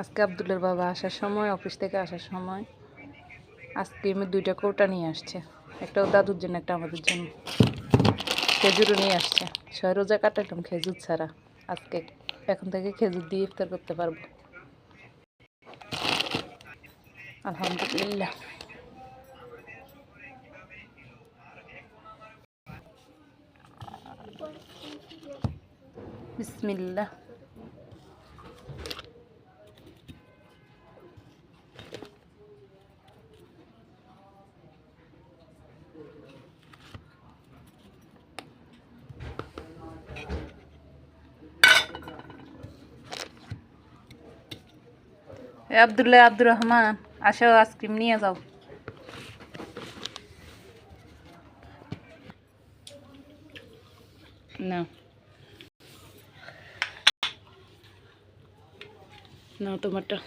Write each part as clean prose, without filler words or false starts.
আজকে আব্দুলের বাবা আসার সময়, অফিস থেকে আসার সময় আইসক্রিমের 2টা কৌটা নিয়ে আসছে। একটা ওর দাদুর জন্য, একটা আমাদের জন্য। খেজুরও নিয়ে আসছে। 6 রোজা কাটালাম খেজুর ছাড়া। আজকে এখন থেকে খেজুর দিয়ে ইফতার করতে পারবো, আলহামদুলিল্লাহ। বিসমিল্লাহ। আব্দুল্লাহ, আব্দুর রহমান, আসো আইসক্রিম নিয়ে যাও। না না, তোমারটা।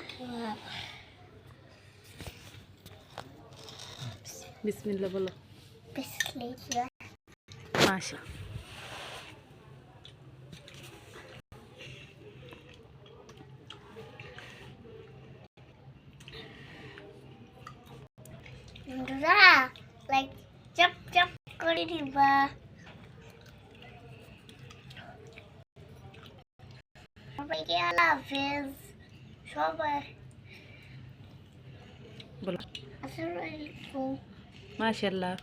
বিসমিল্লাহ বলো। বিসমিল্লাহ। মাশা। লাইক চপ চপ করে দিবা। সবাইকে আল্লাহ হাফেজ। সবাই বলো আসসালামু আলাইকুম। মাশাআল্লাহ।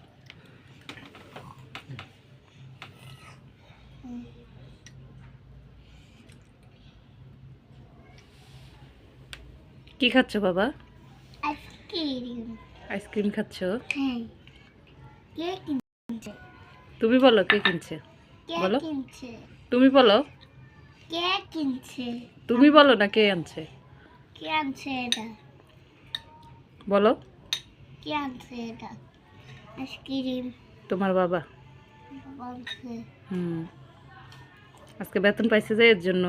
কি খাচ্ছ বাবা? আইসক্রিম। আইসক্রিম খাচ্ছ? হ্যাঁ। কে কিনছে? তুমি বলো কে কিনছে। কে বলো, কিনছে? তুমি বলো। কে কিনছে? তুমি বলো না কে আনছে। কে আনছে এটা? বলো। কে আনছে এটা? আইসক্রিম তোমার বাবা। আনছে। আজকে বেতন পাইছে যে, এর জন্য